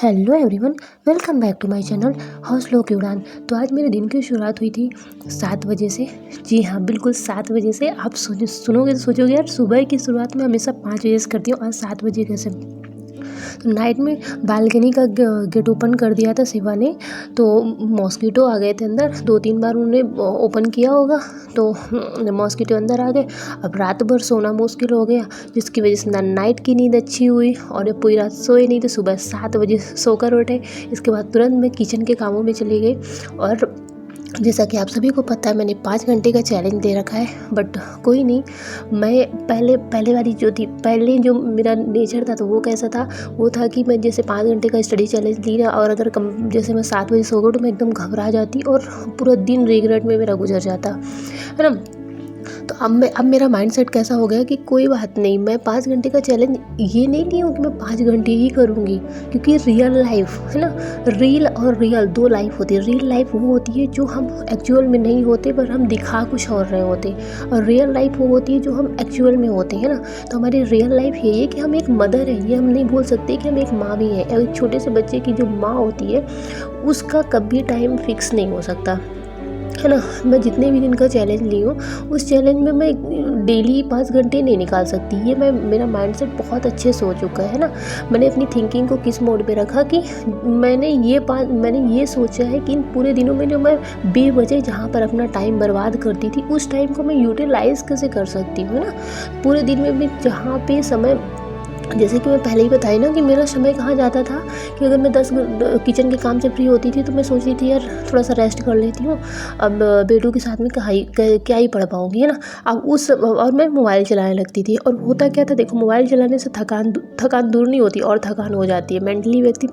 Hello everyone, welcome back to my channel हौसलों की उड़ान। तो आज मेरे दिन की शुरुआत हुई थी 7 बजे से। जी हाँ, बिल्कुल 7 बजे से। आप सुनोगे तो सोचोगे यार, सुबह की शुरुआत मैं हमेशा 5 बजे से करती हूँ, आज 7 बजे कैसे। तो नाइट में बालकनी का गेट ओपन कर दिया था शिवा ने, तो मॉस्किटो आ गए थे अंदर। 2-3 बार उन्होंने ओपन किया होगा तो मॉस्किटो अंदर आ गए। अब रात भर सोना मुश्किल हो गया, जिसकी वजह से ना नाइट की नींद अच्छी हुई और ये पूरी रात सोए नहीं। तो सुबह 7 बजे सोकर उठे। इसके बाद तुरंत मैं किचन के कामों में चली गई। और जैसा कि आप सभी को पता है, मैंने 5 घंटे का चैलेंज दे रखा है, बट कोई नहीं। मैं पहले वाली जो थी, पहले जो मेरा नेचर था, तो वो कैसा था, वो था कि मैं जैसे 5 घंटे का स्टडी चैलेंज ली ना, और अगर जैसे मैं 7 बजे सो गई तो मैं एकदम घबरा जाती और पूरा दिन रिग्रेट में मेरा गुजर जाता है ना। तो अब मेरा माइंडसेट कैसा हो गया कि कोई बात नहीं, मैं 5 घंटे का चैलेंज ये नहीं ली हूँ कि मैं 5 घंटे ही करूँगी, क्योंकि रियल लाइफ है ना, रील और रियल 2 लाइफ होती है। रियल लाइफ वो होती है जो हम एक्चुअल में नहीं होते, पर हम दिखा कुछ और रहे होते, और रियल लाइफ वो होती है जो हम एक्चुअल में होते हैं ना। तो हमारी रियल लाइफ यही है कि हम एक मदर है, ये हम नहीं भूल सकते कि हम एक माँ भी हैं। एक छोटे से बच्चे की जो माँ होती है, उसका कभी टाइम फिक्स नहीं हो सकता, है ना। मैं जितने भी दिन का चैलेंज ली हूँ, उस चैलेंज में मैं डेली 5 घंटे नहीं निकाल सकती। ये मेरा माइंडसेट बहुत अच्छे से हो चुका है ना। मैंने अपनी थिंकिंग को किस मोड पे रखा कि मैंने ये सोचा है कि इन पूरे दिनों में जो मैं बेवजह जहाँ पर अपना टाइम बर्बाद करती थी, उस टाइम को मैं यूटिलाइज़ कैसे कर सकती हूँ, है ना। पूरे दिन में भी जहाँ पे समय, जैसे कि मैं पहले ही बताई ना कि मेरा समय कहाँ जाता था, कि अगर मैं 10 किचन के काम से फ्री होती थी तो मैं सोचती थी यार थोड़ा सा रेस्ट कर लेती हूँ, अब बेटू के साथ में क्या ही पढ़ पाऊँगी, है ना। अब और मैं मोबाइल चलाने लगती थी। और होता क्या था, देखो, मोबाइल चलाने से थकान दूर नहीं होती, और थकान हो जाती है, मेंटली व्यक्ति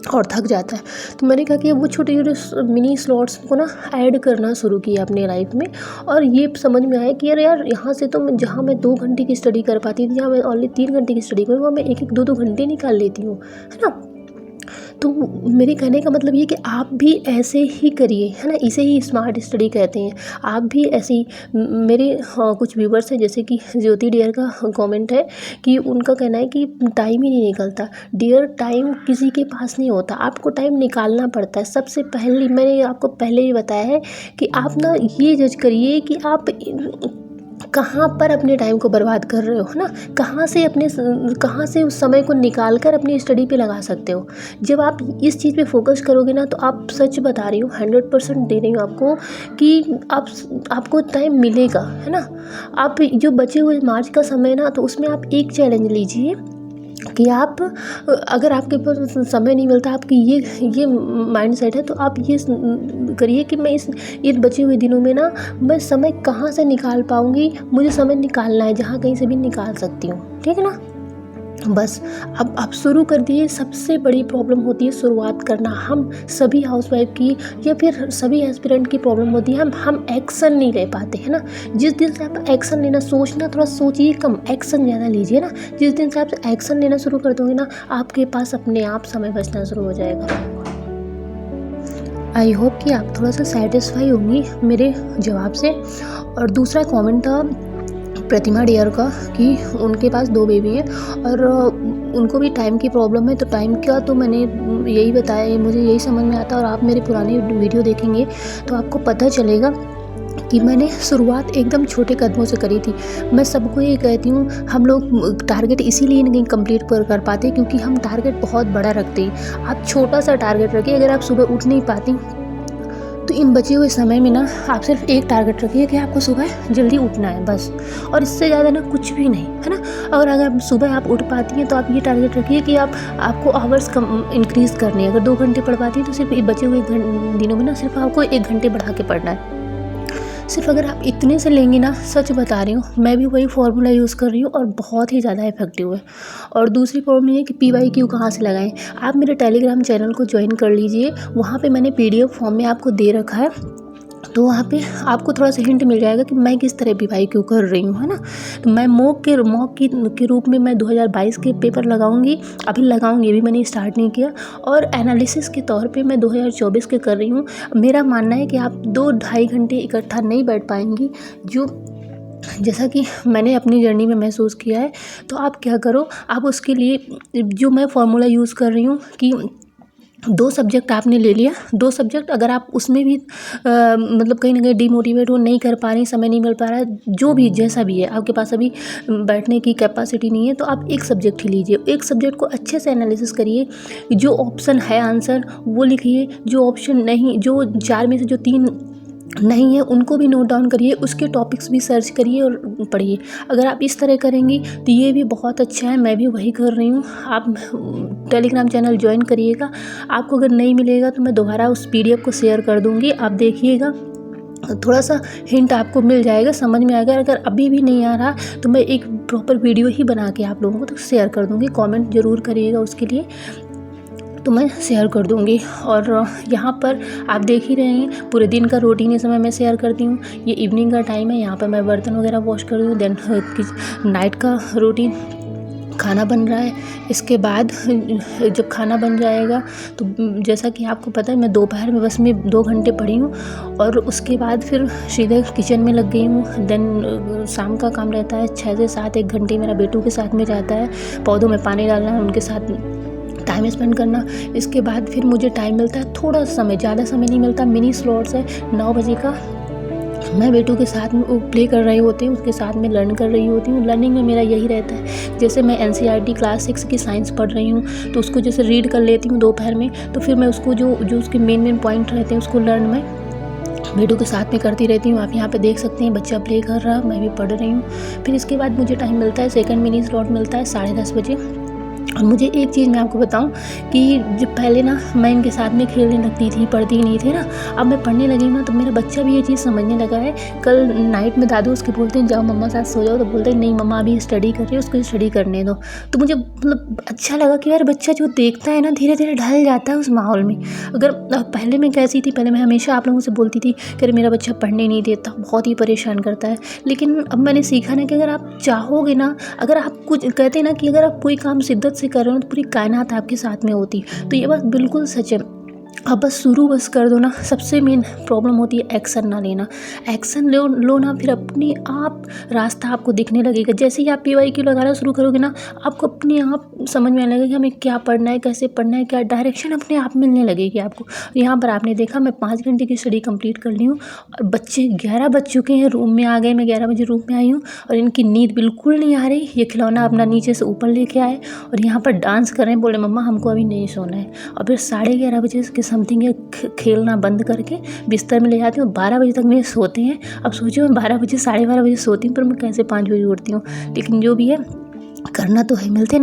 और थक जाता है। तो मैंने कहा कि वो छोटे छोटे मिनी स्लॉट्स को ना ऐड करना शुरू किया अपने लाइफ में। और ये समझ में आया कि यार यहाँ से तो जहाँ मैं 2 घंटे की स्टडी कर पाती थी, जहाँ मैं ओनली 3 घंटे की स्टडी करूँ, वहाँ मैं 1-1 2-2 घंटे निकाल लेती हूँ, है ना। तो मेरे कहने का मतलब ये कि आप भी ऐसे ही करिए, है ना। इसे ही स्मार्ट स्टडी कहते हैं। आप भी ऐसे ही मेरे कुछ व्यूवर्स हैं, जैसे कि ज्योति डियर का कमेंट है कि उनका कहना है कि टाइम ही नहीं निकलता। डियर, टाइम किसी के पास नहीं होता, आपको टाइम निकालना पड़ता है। सबसे पहले मैंने आपको पहले ही बताया है कि आप ना ये जज करिए कि आप कहाँ पर अपने टाइम को बर्बाद कर रहे हो, है ना। कहाँ से उस समय को निकाल कर अपनी स्टडी पे लगा सकते हो। जब आप इस चीज़ पे फोकस करोगे ना, तो आप, सच बता रही हूँ, 100% दे रही हूँ आपको कि आपको टाइम मिलेगा, है ना। आप जो बचे हुए मार्च का समय ना, तो उसमें आप एक चैलेंज लीजिए कि आप, अगर आपके पास समय नहीं मिलता, आपकी ये माइंडसेट है, तो आप ये करिए कि मैं इन बचे हुए दिनों में ना, मैं समय कहाँ से निकाल पाऊँगी, मुझे समय निकालना है, जहाँ कहीं से भी निकाल सकती हूँ, ठीक है ना। बस अब आप शुरू कर दिए। सबसे बड़ी प्रॉब्लम होती है शुरुआत करना। हम सभी हाउसवाइफ की या फिर सभी एस्पिरेंट की प्रॉब्लम होती है, हम एक्शन नहीं ले पाते, है ना। जिस दिन से आप एक्शन लेना, सोचना थोड़ा सोचिए कम, एक्शन ज़्यादा लीजिए ना। जिस दिन से आप एक्शन लेना शुरू कर दोगे ना, आपके पास अपने आप समय बचना शुरू हो जाएगा। आई होप कि आप थोड़ा सा सेटिस्फाई होंगी मेरे जवाब से। और दूसरा कमेंट था प्रतिमा डियर का कि उनके पास 2 बेबी हैं और उनको भी टाइम की प्रॉब्लम है। तो टाइम का तो मैंने यही बताया, मुझे यही समझ में आता है। और आप मेरे पुराने वीडियो देखेंगे तो आपको पता चलेगा कि मैंने शुरुआत एकदम छोटे कदमों से करी थी। मैं सबको ये कहती हूँ, हम लोग टारगेट इसीलिए नहीं कंप्लीट कर पाते क्योंकि हम टारगेट बहुत बड़ा रखते हैं। आप छोटा सा टारगेट रखिए। अगर आप सुबह उठ नहीं पाती, तो इन बचे हुए समय में ना, आप सिर्फ एक टारगेट रखिए कि आपको सुबह जल्दी उठना है, बस। और इससे ज़्यादा ना कुछ भी नहीं, है ना। और अगर सुबह आप उठ पाती हैं, तो आप ये टारगेट रखिए कि आपको आवर्स कम इंक्रीज़ करने हैं। अगर 2 घंटे पढ़ पाती हैं, तो सिर्फ बचे हुए दिनों में ना, सिर्फ आपको 1 घंटे बढ़ा के पढ़ना है। सिर्फ अगर आप इतने से लेंगे ना, सच बता रही हूँ, मैं भी वही फार्मूला यूज़ कर रही हूँ और बहुत ही ज़्यादा इफेक्टिव है। और दूसरी प्रॉब्लम ये है कि PYQ कहाँ से लगाएं। आप मेरे टेलीग्राम चैनल को ज्वाइन कर लीजिए। वहाँ पे मैंने PDF फॉर्म में आपको दे रखा है, तो वहाँ पे आपको थोड़ा सा हिंट मिल जाएगा कि मैं किस तरह PYQ कर रही हूँ, है ना। तो मैं मॉक के रूप में मैं 2022 के पेपर लगाऊंगी, अभी मैंने स्टार्ट नहीं किया। और एनालिसिस के तौर पे मैं 2024 के कर रही हूँ। मेरा मानना है कि आप 2-2.5 घंटे इकट्ठा नहीं बैठ पाएंगी। जो जैसा कि मैंने अपनी जर्नी में महसूस किया है, तो आप क्या करो, आप उसके लिए जो मैं फ़ॉर्मूला यूज़ कर रही हूँ कि 2 सब्जेक्ट आपने ले लिया, 2 सब्जेक्ट अगर आप उसमें भी मतलब कहीं न कहीं डिमोटिवेट हो, नहीं कर पा रही, समय नहीं मिल पा रहा है, जो भी जैसा भी है, आपके पास अभी बैठने की कैपेसिटी नहीं है, तो आप एक सब्जेक्ट ही लीजिए। एक सब्जेक्ट को अच्छे से एनालिसिस करिए, जो ऑप्शन है आंसर वो लिखिए, जो ऑप्शन नहीं, जो 4 में से जो 3 नहीं है उनको भी नोट डाउन करिए, उसके टॉपिक्स भी सर्च करिए और पढ़िए। अगर आप इस तरह करेंगी तो ये भी बहुत अच्छा है, मैं भी वही कर रही हूँ। आप टेलीग्राम चैनल ज्वाइन करिएगा, आपको अगर नहीं मिलेगा तो मैं दोबारा उस PDF को शेयर कर दूँगी, आप देखिएगा, थोड़ा सा हिंट आपको मिल जाएगा, समझ में आएगा। अगर अभी भी नहीं आ रहा तो मैं एक प्रॉपर वीडियो ही बना के आप लोगों को तो शेयर कर दूँगी, कमेंट ज़रूर करिएगा उसके लिए, तो मैं शेयर कर दूँगी। और यहाँ पर आप देख ही रहे हैं पूरे दिन का रूटीन इस समय मैं शेयर करती हूँ। ये इवनिंग का टाइम है, यहाँ पर मैं बर्तन वगैरह वॉश कर रही हूँ। देन नाइट का रूटीन, खाना बन रहा है। इसके बाद जब खाना बन जाएगा तो जैसा कि आपको पता है मैं दोपहर में बस में 2 घंटे पढ़ी हूँ और उसके बाद फिर सीधे किचन में लग गई हूँ। देन शाम का काम रहता है 6 से 7, 1 घंटे मेरा बेटू के साथ में जाता है, पौधों में पानी डालना, उनके साथ टाइम स्पेंड करना। इसके बाद फिर मुझे टाइम मिलता है थोड़ा समय, ज़्यादा समय नहीं मिलता, मिनी स्लॉट्स है 9 बजे का, मैं बेटू के साथ में वो प्ले कर रही होती हूँ, उसके साथ में लर्न कर रही होती हूँ। लर्निंग में मेरा यही रहता है, जैसे मैं NCERT क्लास 6 की साइंस पढ़ रही हूँ तो उसको जैसे रीड कर लेती हूँ दोपहर में, तो फिर मैं उसको जो उसके मेन पॉइंट रहते हैं उसको लर्न में बेटू के साथ में करती रहती हूँ। आप यहाँ पे देख सकते हैं बच्चा प्ले कर रहा, मैं भी पढ़ रही हूँ। फिर इसके बाद मुझे टाइम मिलता है, सेकंड मिनी स्लॉट मिलता है 10:30 बजे। और मुझे एक चीज़ मैं आपको बताऊं कि जब पहले ना मैं इनके साथ में खेलने लगती थी, पढ़ती ही नहीं थी ना, अब मैं पढ़ने लगी ना तो मेरा बच्चा भी ये चीज़ समझने लगा है। कल नाइट में दादू उसके बोलते हैं जाओ मम्मा साथ सो जाओ, तो बोलते हैं नहीं मम्मा अभी स्टडी कर रही है, उसको स्टडी करने दो। तो मुझे मतलब अच्छा लगा कि यार बच्चा जो देखता है ना धीरे धीरे ढल जाता है उस माहौल में। अगर पहले मैं कैसी थी, पहले मैं हमेशा आप लोगों से बोलती थी कि अरे मेरा बच्चा पढ़ने नहीं देता, बहुत ही परेशान करता है। लेकिन अब मैंने सीखा ना कि अगर आप चाहोगे ना, अगर आप कुछ कहते हैं ना कि अगर आप कोई काम शिद्दत से कर रहे हो तो पूरी कायनात आपके साथ में होती, तो ये बात बिल्कुल सच है। आप बस शुरू बस कर दो ना। सबसे मेन प्रॉब्लम होती है एक्शन ना लेना। एक्शन लो ना, फिर अपने आप रास्ता आपको दिखने लगेगा। जैसे ही आप PYQ लगाना शुरू करोगे ना, आपको अपने आप समझ में आने लगेगा कि हमें क्या पढ़ना है, कैसे पढ़ना है, क्या डायरेक्शन अपने आप मिलने लगेगी आपको। यहाँ पर आपने देखा मैं 5 घंटे की स्टडी कंप्लीट कर ली हूँ और बच्चे 11 बज चुके हैं, रूम में आ गए, मैं 11 बजे रूम में आई हूँ और इनकी नींद बिल्कुल नहीं आ रही। ये खिलौना अपना नीचे से ऊपर लेके आए और यहाँ पर डांस कर रहे हैं, बोले मम्मा हमको अभी नहीं सोना है। और फिर 11:30 बजे के समथिंग ये खेलना बंद करके बिस्तर में ले जाती हूँ। 12 बजे तक मेरे सोते हैं। अब सोचिए मैं 12 बजे 12:30 बजे सोती हूँ, पर मैं कैसे 5 बजे उठती हूँ। लेकिन जो भी है करना तो है, मिलते हैं।